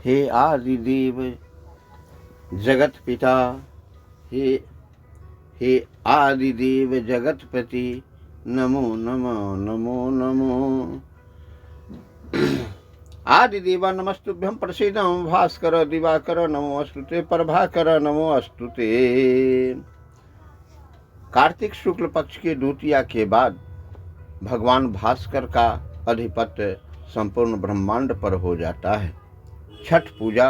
हे आदिदेव जगत पिता, हे आदिदेव जगतपति, नमो नमो नमो नमो। आदिदेवा नमस्तुभ्यं प्रसीद नमो भास्कर दिवाकर नमो अस्तुते प्रभाकर नमो अस्तुते। कार्तिक शुक्ल पक्ष के द्वितीया के बाद भगवान भास्कर का अधिपत्य संपूर्ण ब्रह्मांड पर हो जाता है। छठ पूजा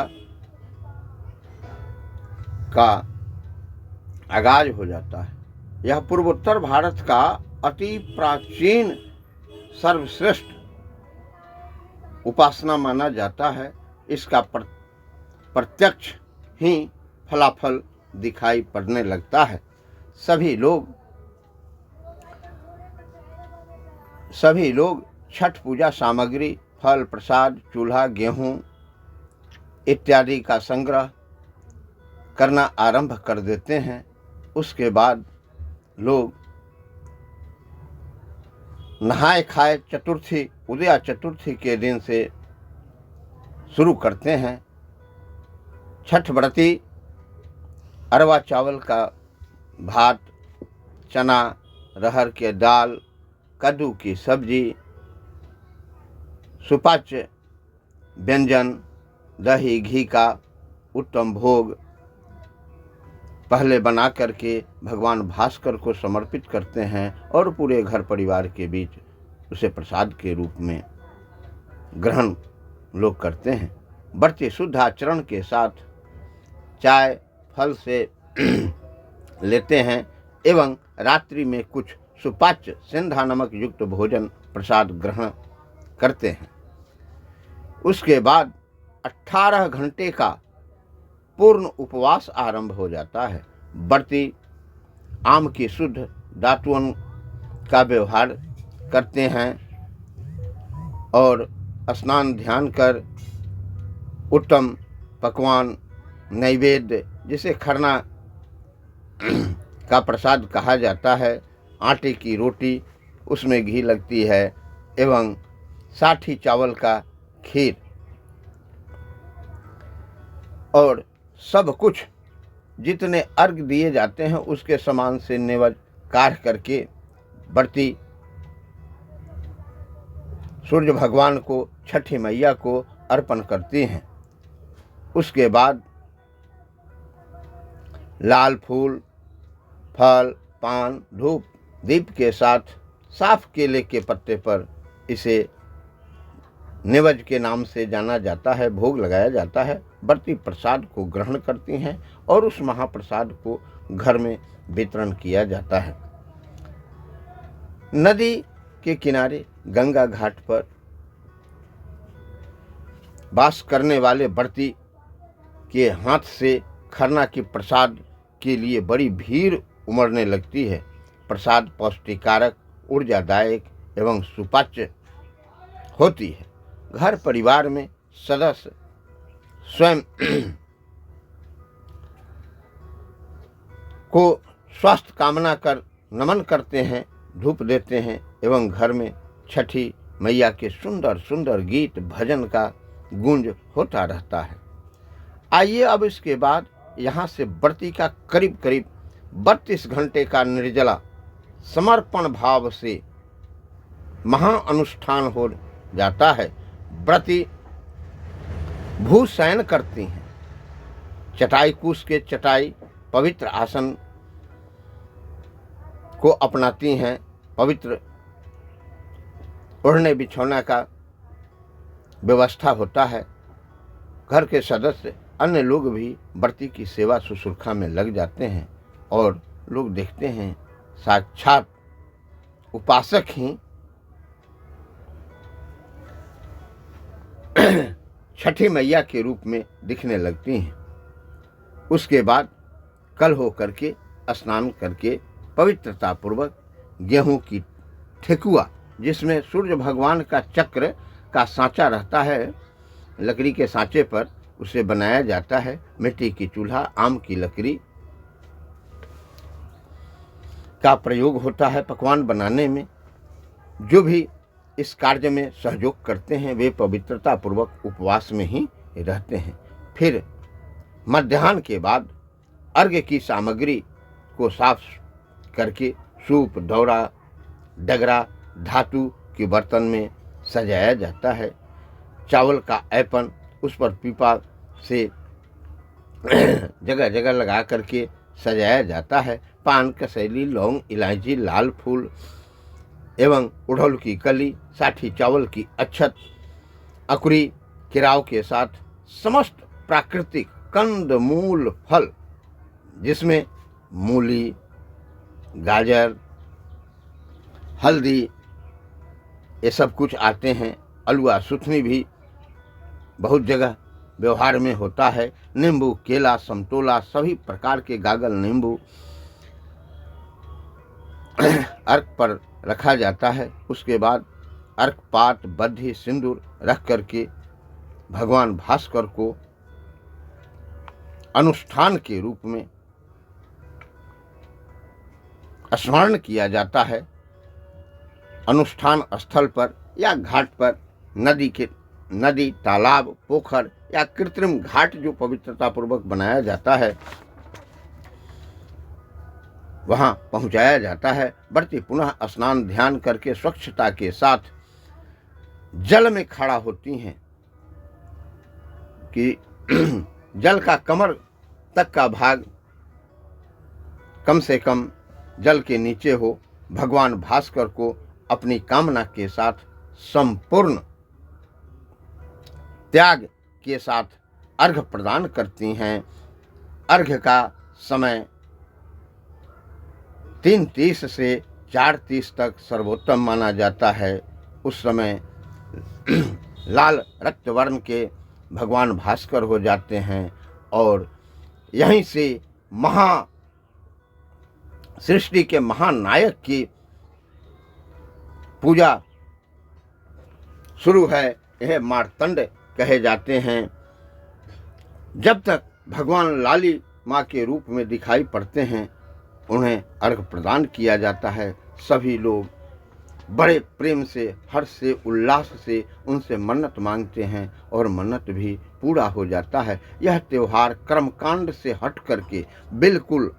का आगाज हो जाता है। यह पूर्वोत्तर भारत का अति प्राचीन सर्वश्रेष्ठ उपासना माना जाता है। इसका प्रत्यक्ष ही फलाफल दिखाई पड़ने लगता है। सभी लोग छठ पूजा सामग्री, फल प्रसाद, चूल्हा, गेहूं इत्यादि का संग्रह करना आरंभ कर देते हैं। उसके बाद लोग नहाए खाए चतुर्थी, उदया चतुर्थी के दिन से शुरू करते हैं। छठ व्रती अरवा चावल का भात, चना, रहर के दाल, कद्दू की सब्जी, सुपाच्य व्यंजन, दही घी का उत्तम भोग पहले बना करके भगवान भास्कर को समर्पित करते हैं और पूरे घर परिवार के बीच उसे प्रसाद के रूप में ग्रहण लोग करते हैं। व्रती शुद्ध आचरण के साथ चाय फल से लेते हैं एवं रात्रि में कुछ सुपाच्य सिंधा नमक युक्त भोजन प्रसाद ग्रहण करते हैं। उसके बाद 18 घंटे का पूर्ण उपवास आरंभ हो जाता है। व्रती आम की शुद्ध दातुअन का व्यवहार करते हैं और स्नान ध्यान कर उत्तम पकवान नैवेद्य, जिसे खरना का प्रसाद कहा जाता है, आटे की रोटी, उसमें घी लगती है, एवं साठी चावल का खीर और सब कुछ जितने अर्घ दिए जाते हैं उसके समान से नेवज काढ़ करके व्रती सूर्य भगवान को, छठी मैया को अर्पण करती हैं। उसके बाद लाल फूल, फल, पान, धूप, दीप के साथ साफ केले के पत्ते पर इसे निवज के नाम से जाना जाता है, भोग लगाया जाता है। व्रती प्रसाद को ग्रहण करती हैं और उस महाप्रसाद को घर में वितरण किया जाता है। नदी के किनारे गंगा घाट पर वास करने वाले व्रती के हाथ से खरना के प्रसाद के लिए बड़ी भीड़ उमड़ने लगती है। प्रसाद पौष्टिकारक, ऊर्जादायक एवं सुपाच्य होती है। घर परिवार में सदस्य स्वयं को स्वास्थ्य कामना कर नमन करते हैं, धूप देते हैं एवं घर में छठी मैया के सुंदर सुंदर गीत भजन का गूंज होता रहता है। आइए अब इसके बाद यहाँ से व्रती का करीब करीब 32 घंटे का निर्जला समर्पण भाव से महाअनुष्ठान हो जाता है। व्रती भूशयन करती हैं। चटाई कूस के चटाई पवित्र आसन को अपनाती हैं। पवित्र ओढ़ने बिछौना का व्यवस्था होता है। घर के सदस्य अन्य लोग भी व्रती की सेवा शुश्रूषा में लग जाते हैं और लोग देखते हैं साक्षात उपासक ही छठी मैया के रूप में दिखने लगती हैं। उसके बाद कल हो करके स्नान करके पवित्रता पूर्वक गेहूं की ठेकुआ, जिसमें सूर्य भगवान का चक्र का सांचा रहता है, लकड़ी के सांचे पर उसे बनाया जाता है। मिट्टी की चूल्हा, आम की लकड़ी का प्रयोग होता है पकवान बनाने में। जो भी इस कार्य में सहयोग करते हैं वे पवित्रता पूर्वक उपवास में ही रहते हैं। फिर मध्याह्न के बाद अर्घ्य की सामग्री को साफ करके सूप, दौरा, डगरा, धातु के बर्तन में सजाया जाता है। चावल का ऐपन उस पर पीपा से जगह जगह लगा करके सजाया जाता है। पान, कसैली, लौंग, इलायची, लाल फूल एवं उड़हुल की कली, साठी चावल की अक्षत, अकुरी, केराव के साथ समस्त प्राकृतिक कंद मूल फल, जिसमें मूली, गाजर, हल्दी, ये सब कुछ आते हैं। अलुआ, सुथनी भी बहुत जगह व्यवहार में होता है। नींबू, केला, समतोला, सभी प्रकार के गागल नींबू अर्घ पर रखा जाता है। उसके बाद अर्घ पात, बद्धी, सिंदूर रख करके भगवान भास्कर को अनुष्ठान के रूप में स्मरण किया जाता है। अनुष्ठान स्थल पर या घाट पर, नदी, तालाब, पोखर या कृत्रिम घाट जो पवित्रता पूर्वक बनाया जाता है, वहां पहुंचाया जाता है। बढ़ती पुनः स्नान ध्यान करके स्वच्छता के साथ जल में खड़ा होती हैं कि जल का कमर तक का भाग कम से कम जल के नीचे हो। भगवान भास्कर को अपनी कामना के साथ संपूर्ण त्याग के साथ अर्घ्य प्रदान करती हैं। अर्घ्य का समय 3:30 से 4:30 तक सर्वोत्तम माना जाता है। उस समय लाल रक्त वर्ण के भगवान भास्कर हो जाते हैं और यहीं से सृष्टि के महानायक की पूजा शुरू है। यह मार्तंड कहे जाते हैं। जब तक भगवान लाली माँ के रूप में दिखाई पड़ते हैं, उन्हें अर्घ्य प्रदान किया जाता है। सभी लोग बड़े प्रेम से, हर्ष से, उल्लास से उनसे मन्नत मांगते हैं और मन्नत भी पूरा हो जाता है। यह त्योहार कर्मकांड से हट करके बिल्कुल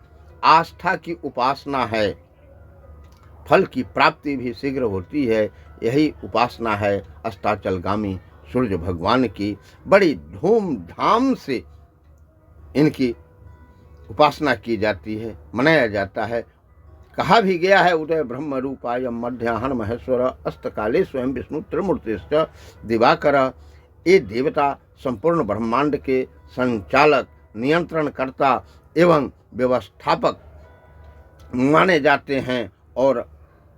आस्था की उपासना है। फल की प्राप्ति भी शीघ्र होती है। यही उपासना है अस्ताचलगामी सूर्य भगवान की। बड़ी धूमधाम से इनकी उपासना की जाती है, मनाया जाता है। कहा भी गया है, उदय ब्रह्म रूपाय मध्याह्न महेश्वर अस्तकाले स्वयं विष्णु त्रिमूर्तिश्च दिवाकर। ये देवता संपूर्ण ब्रह्मांड के संचालक, नियंत्रणकर्ता एवं व्यवस्थापक माने जाते हैं और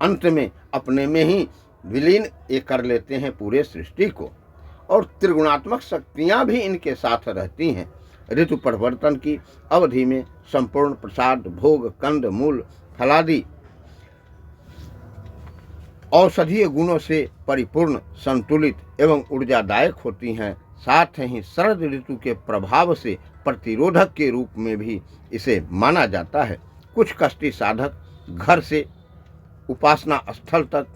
अंत में अपने में ही विलीन ये कर लेते हैं पूरे सृष्टि को। और त्रिगुणात्मक शक्तियां भी इनके साथ रहती हैं। ऋतु परिवर्तन की अवधि में संपूर्ण प्रसाद, भोग, कंद मूल, फलादि औषधीय गुणों से परिपूर्ण, संतुलित एवं ऊर्जादायक होती हैं। साथ ही शरद ऋतु के प्रभाव से प्रतिरोधक के रूप में भी इसे माना जाता है। कुछ कष्टी साधक घर से उपासना स्थल तक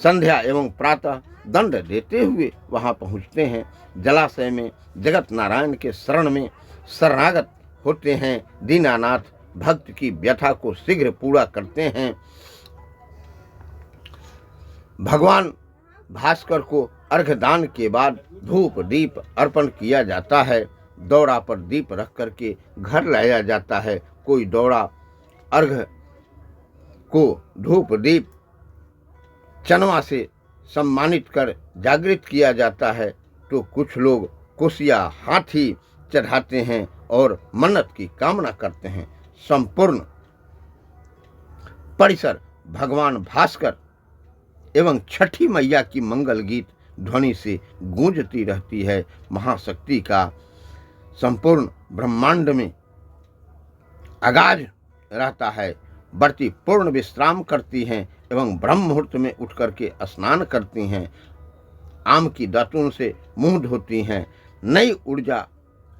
संध्या एवं प्रातः दंड देते हुए वहां पहुंचते हैं। जलाशय में जगत नारायण के शरण में शरणागत होते हैं। दीनानाथ भक्त की व्यथा को शीघ्र पूरा करते हैं। भगवान भास्कर को अर्घदान के बाद धूप दीप अर्पण किया जाता है। दौरा पर दीप रख करके घर लाया जाता है। कोई दौरा अर्घ को धूप दीप चनवा से सम्मानित कर जागृत किया जाता है, तो कुछ लोग कुशिया हाथी चढ़ाते हैं और मन्नत की कामना करते हैं। संपूर्ण परिसर भगवान भास्कर एवं छठी मैया की मंगल गीत ध्वनि से गूंजती रहती है। महाशक्ति का संपूर्ण ब्रह्मांड में आगाज रहता है। बढ़ती पूर्ण विश्राम करती हैं एवं ब्रह्म मुहूर्त में उठ करके स्नान करती हैं। आम की दातुन से मुंह धोती हैं। नई ऊर्जा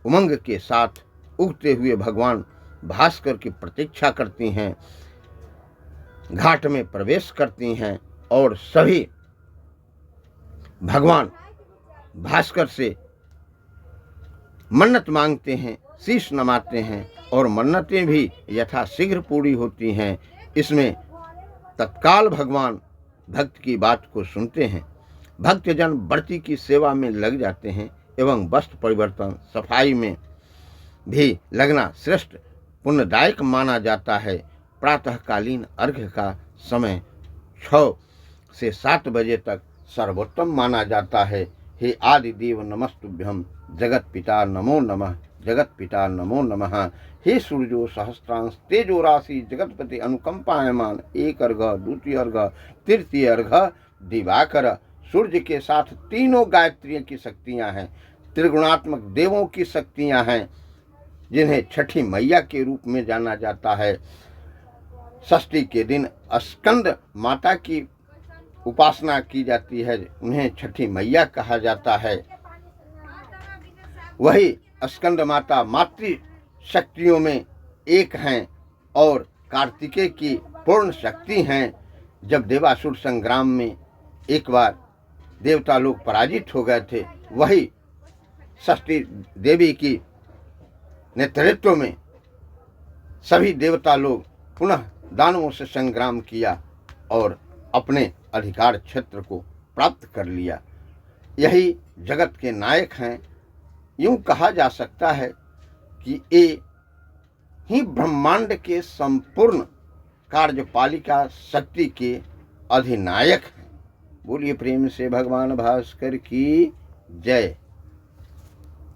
उमंग के साथ उगते हुए भगवान भास्कर की प्रतीक्षा करती हैं। घाट में प्रवेश करती हैं और सभी भगवान भास्कर से मन्नत मांगते हैं, शीश नमाते हैं और मन्नतें भी यथाशीघ्र पूरी होती हैं। इसमें तत्काल भगवान भक्त की बात को सुनते हैं। भक्तजन बढ़ती की सेवा में लग जाते हैं एवं वस्त्र परिवर्तन, सफाई में भी लगना श्रेष्ठ पुण्यदायक माना जाता है। प्रातःकालीन अर्घ्य का समय 6 से 7 बजे तक सर्वोत्तम माना जाता है। हे आदि देव नमस्तुभ्यम, जगत पिता नमो नमः, जगत पिता नमो नमः। हे सूर्यो सहस्त्रांश तेजो राशि जगतपति अनुकंपायमान, एक अर्घ्य, द्वितीय अर्घ्य, तृतीय अर्घ्य दिवाकर। सूर्य के साथ तीनों गायत्री की शक्तियां हैं, त्रिगुणात्मक देवों की शक्तियां हैं, जिन्हें छठी मैया के रूप में जाना जाता है। षष्ठी के दिन स्कंद माता की उपासना की जाती है, उन्हें छठी मैया कहा जाता है। वही स्कंद माता मातृ शक्तियों में एक हैं और कार्तिकेय की पूर्ण शक्ति हैं। जब देवासुर संग्राम में एक बार देवता लोग पराजित हो गए थे, वही षष्ठी देवी की नेतृत्व में सभी देवता लोग पुनः दानवों से संग्राम किया और अपने अधिकार क्षेत्र को प्राप्त कर लिया। यही जगत के नायक हैं। यूं कहा जा सकता है कि ये ही ब्रह्मांड के संपूर्ण कार्यपालिका शक्ति के अधिनायक हैं। बोलिए प्रेम से भगवान भास्कर की जय।